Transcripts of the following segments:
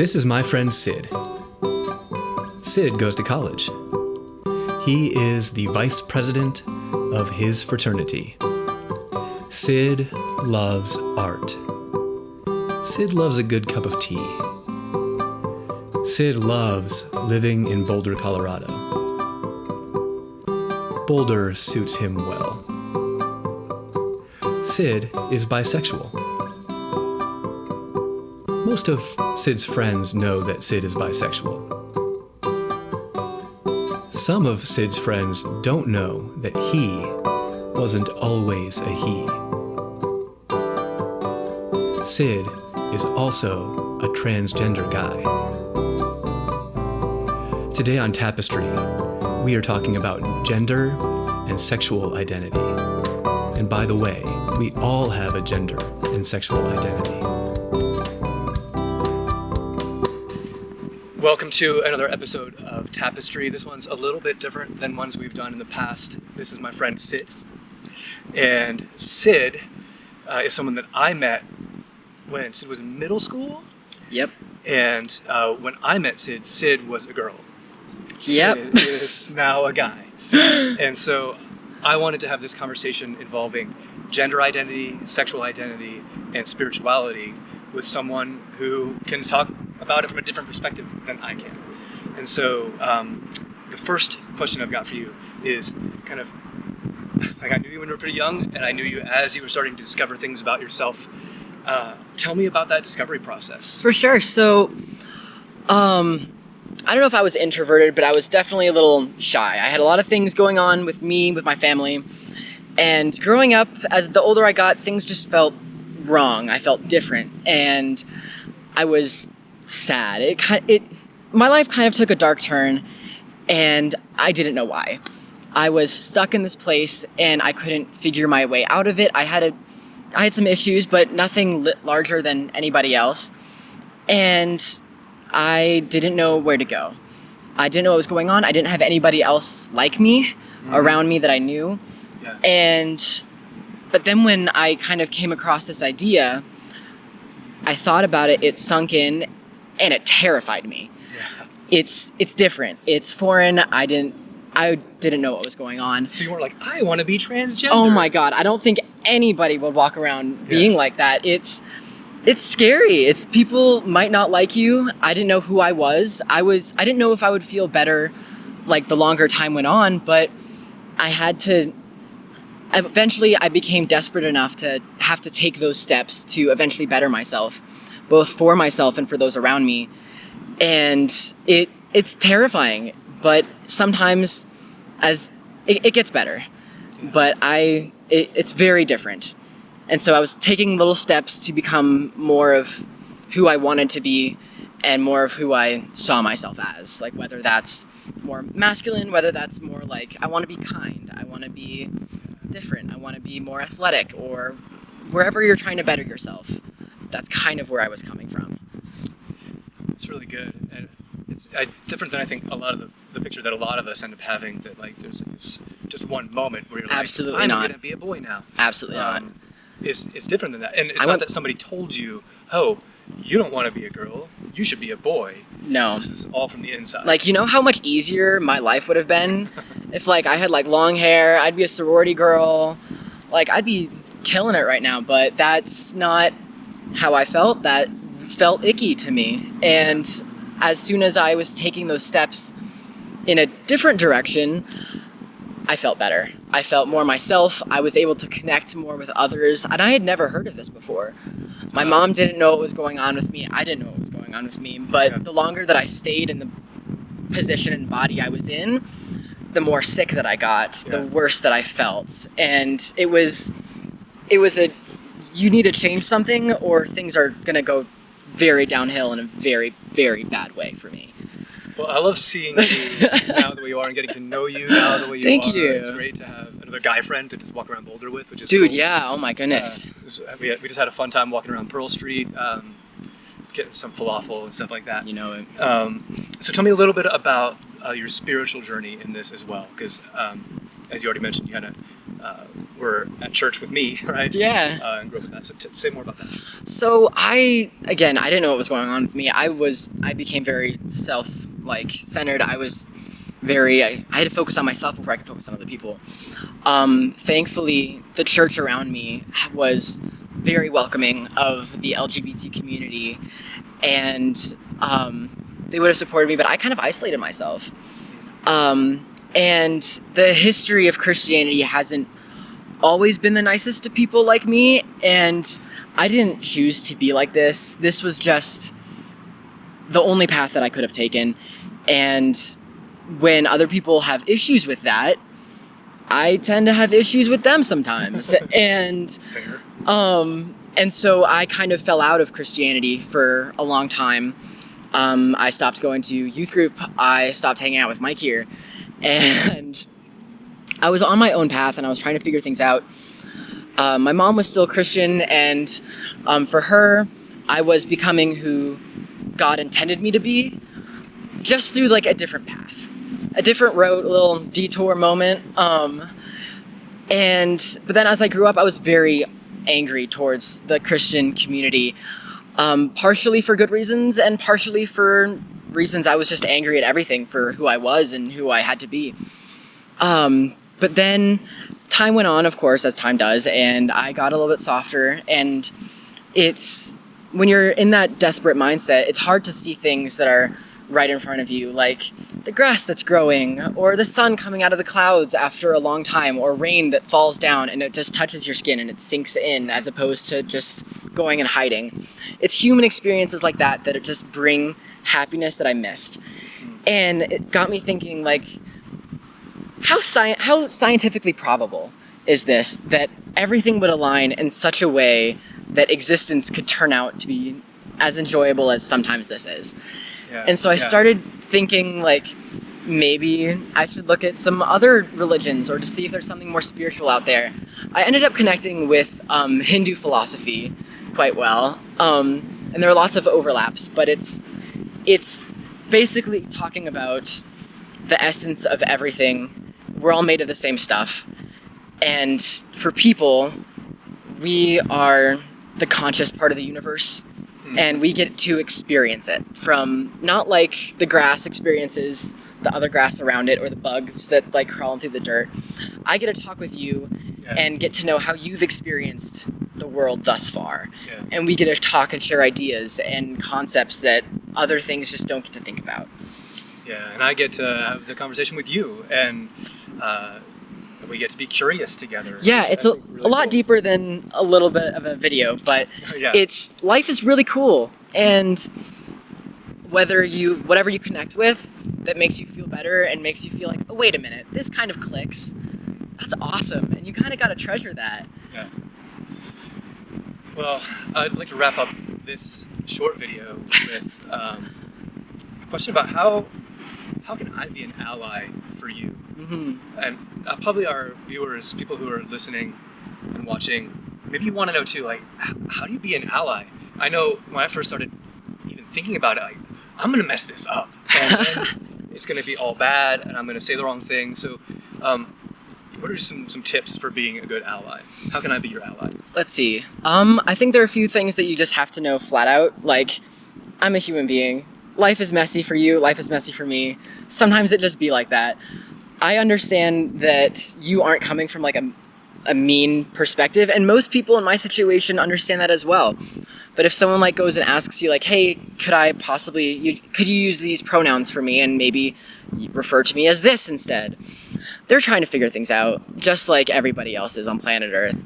This is my friend Sid. Sid goes to college. He is the vice president of his fraternity. Sid loves art. Sid loves a good cup of tea. Sid loves living in Boulder, Colorado. Boulder suits him well. Sid is bisexual. Most of Sid's friends know that Sid is bisexual. Some of Sid's friends don't know that he wasn't always a he. Sid is also a transgender guy. Today on Tapestry, we are talking about gender and sexual identity. And by the way, we all have a gender and sexual identity. Welcome to another episode of Tapestry. This one's a little bit different than ones we've done in the past. This is my friend Sid. And Sid is someone that I met when Sid was in middle school. Yep. And when I met Sid, Sid was a girl. Yep. Sid is now a guy. And so I wanted to have this conversation involving gender identity, sexual identity, and spirituality with someone who can talk about it from a different perspective than I can. And so the first question I've got for you is kind of, like, I knew you when you were pretty young, and I knew you as you were starting to discover things about yourself. Tell me about that discovery process. For sure. So, I don't know if I was introverted, but I was definitely a little shy. I had a lot of things going on with me, with my family. And growing up, as the older I got, things just felt wrong. I felt different. And I was sad. My life kind of took a dark turn, and I didn't know why. I was stuck in this place, and I couldn't figure my way out of it. I had some issues, but nothing larger than anybody else. And I didn't know where to go. I didn't know what was going on. I didn't have anybody else like me around me that I knew. Yeah. But then when I kind of came across this idea, I thought about it, it sunk in, and it terrified me. Yeah. It's different. It's foreign. I didn't know what was going on. So you weren't like, I want to be transgender. Oh my God. I don't think anybody would walk around being like that. It's scary. People might not like you. I didn't know who I was. I didn't know if I would feel better like the longer time went on, but eventually I became desperate enough to have to take those steps to eventually better myself, both for myself and for those around me. And it's terrifying, but sometimes it gets better, but it's very different. And so I was taking little steps to become more of who I wanted to be and more of who I saw myself as, like whether that's more masculine, whether that's more like I want to be kind, I want to be different, I want to be more athletic, or wherever you're trying to better yourself. That's kind of where I was coming from. It's really good. And it's different than I think a lot of the picture that a lot of us end up having, that like there's this just one moment where you're like, Absolutely I'm not. going to be a boy now. Absolutely not. It's different than that. And it's not that somebody told you, oh, you don't want to be a girl, you should be a boy. No. This is all from the inside. Like, you know how much easier my life would have been if like I had like long hair, I'd be a sorority girl, like I'd be killing it right now, but that's not how I felt. That felt icky to me. And as soon as I was taking those steps in a different direction, I felt better. I felt more myself. I was able to connect more with others. And I had never heard of this before. My mom didn't know what was going on with me. I didn't know what was going on with me. But the longer that I stayed in the position and body I was in, the more sick that I got, the worse that I felt. And it was you need to change something or things are going to go very downhill in a very, very bad way for me. Well, I love seeing you now the way you are and getting to know you now the way you Thank are. you. It's great to have another guy friend to just walk around Boulder with, which is Dude, cool. yeah. Oh my goodness. We just had a fun time walking around Pearl Street, getting some falafel and stuff like that. You know it. So tell me a little bit about your spiritual journey in this as well, because as you already mentioned, you kind of were at church with me, right? Yeah. And grew up with that. So say more about that. So I didn't know what was going on with me. I became very centered. I had to focus on myself before I could focus on other people. Thankfully, the church around me was very welcoming of the LGBT community, and they would have supported me, but I kind of isolated myself. And the history of Christianity hasn't always been the nicest to people like me, and I didn't choose to be like this. This was just the only path that I could have taken, and when other people have issues with that, I tend to have issues with them sometimes. And Fair. and so I kind of fell out of Christianity for a long time. I stopped going to youth group. I stopped hanging out with Mike here, and I was on my own path and I was trying to figure things out. My mom was still Christian, and for her, I was becoming who God intended me to be, just through like a different path. A different road, a little detour moment. But then as I grew up, I was very angry towards the Christian community, partially for good reasons and partially for reasons I was just angry at everything for who I was and who I had to be. But then time went on, of course, as time does, and I got a little bit softer, and when you're in that desperate mindset, it's hard to see things that are right in front of you, like the grass that's growing, or the sun coming out of the clouds after a long time, or rain that falls down and it just touches your skin and it sinks in, as opposed to just going and hiding. It's human experiences like that that just bring happiness that I missed. And it got me thinking, like, how scientifically probable is this, that everything would align in such a way that existence could turn out to be as enjoyable as sometimes this is? Yeah. And so I started thinking, like, maybe I should look at some other religions or to see if there's something more spiritual out there. I ended up connecting with Hindu philosophy quite well, and there are lots of overlaps, but it's basically talking about the essence of everything. We're all made of the same stuff, and for people, we are the conscious part of the universe. And we get to experience it from, not like the grass experiences the other grass around it or the bugs that like crawling through the dirt. I get to talk with you and get to know how you've experienced the world thus far. Yeah. And we get to talk and share ideas and concepts that other things just don't get to think about. Yeah, and I get to have the conversation with you, and we get to be curious together. Yeah, it's a lot deeper than a little bit of a video, but life is really cool, and whatever you connect with that makes you feel better and makes you feel like, oh, wait a minute, this kind of clicks, that's awesome, and you kind of got to treasure that. Yeah. Well, I'd like to wrap up this short video with a question about how can I be an ally for you? Mm-hmm. And probably our viewers, people who are listening and watching, maybe you want to know too, like, how do you be an ally? I know when I first started even thinking about it, like, I'm going to mess this up. And it's going to be all bad, and I'm going to say the wrong thing. So what are some tips for being a good ally? How can I be your ally? Let's see. I think there are a few things that you just have to know flat out. Like, I'm a human being. Life is messy for you. Life is messy for me. Sometimes it just be like that. I understand that you aren't coming from like a mean perspective, and most people in my situation understand that as well. But if someone like goes and asks you like, hey, could you use these pronouns for me and maybe refer to me as this instead? They're trying to figure things out just like everybody else is on planet Earth.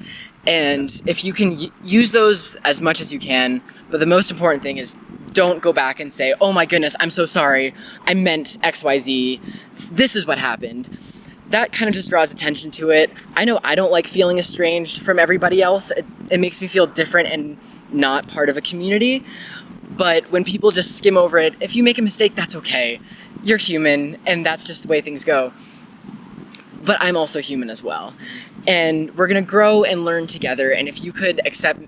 And if you can use those as much as you can, but the most important thing is don't go back and say, oh my goodness, I'm so sorry, I meant XYZ, this is what happened. That kind of just draws attention to it. I know I don't like feeling estranged from everybody else. It makes me feel different and not part of a community. But when people just skim over it, if you make a mistake, that's okay. You're human, and that's just the way things go. But I'm also human as well. And we're gonna grow and learn together, and if you could accept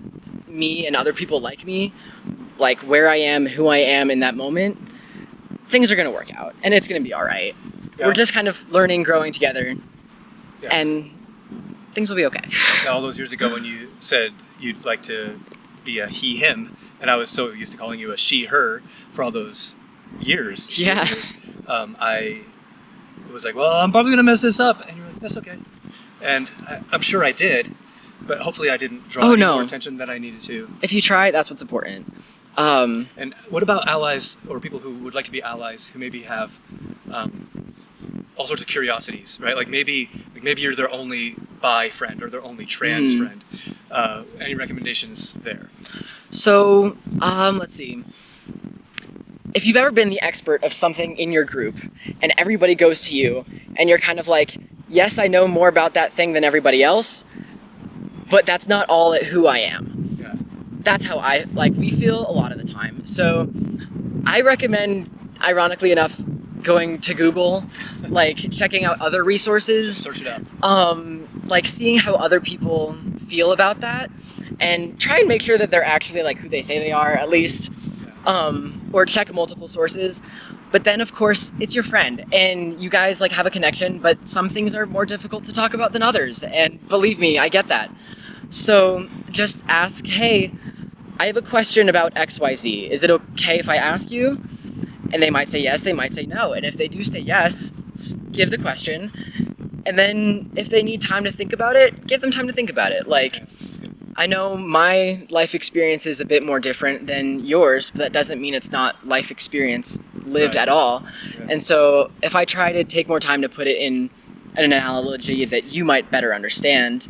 me and other people like me, like where I am, who I am in that moment, things are gonna work out, and it's gonna be all right. Yeah. We're just kind of learning, growing together, and things will be okay. All those years ago when you said you'd like to be a he, him, and I was so used to calling you a she, her for all those years. Yeah. I was like, well, I'm probably going to mess this up. And you're like, that's okay. And I'm sure I did, but hopefully I didn't draw any more attention than I needed to. If you try, that's what's important. And what about allies or people who would like to be allies who maybe have all sorts of curiosities, right? Like maybe you're their only bi friend or their only trans friend. Any recommendations there? So, let's see. If you've ever been the expert of something in your group and everybody goes to you and you're kind of like, yes, I know more about that thing than everybody else, but that's not all at who I am. Yeah. That's how we feel a lot of the time. So I recommend, ironically enough, going to Google, like checking out other resources. Search it up. Like seeing how other people feel about that and try and make sure that they're actually like who they say they are, at least. Or check multiple sources. But then of course it's your friend and you guys like have a connection, but some things are more difficult to talk about than others. And believe me, I get that. So just ask, hey, I have a question about XYZ. Is it okay if I ask you? And they might say yes, they might say no. And if they do say yes, give the question. And then if they need time to think about it, give them time to think about it. Like, I know my life experience is a bit more different than yours, but that doesn't mean it's not life experience lived at all. Yeah. And so if I try to take more time to put it in an analogy that you might better understand,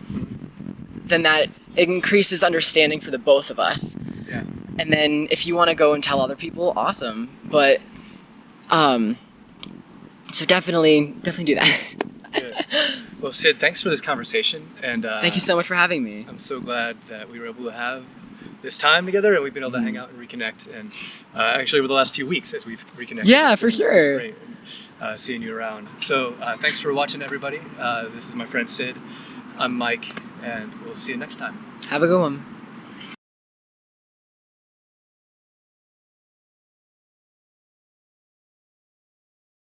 then that increases understanding for the both of us. Yeah. And then if you want to go and tell other people, awesome. But, so definitely do that. Good. Well, Sid, thanks for this conversation, and thank you so much for having me. I'm so glad that we were able to have this time together, and we've been able to hang out and reconnect, and actually over the last few weeks as we've reconnected. Yeah, for sure. It's great seeing you around. So thanks for watching, everybody. This is my friend Sid. I'm Mike, and we'll see you next time. Have a good one.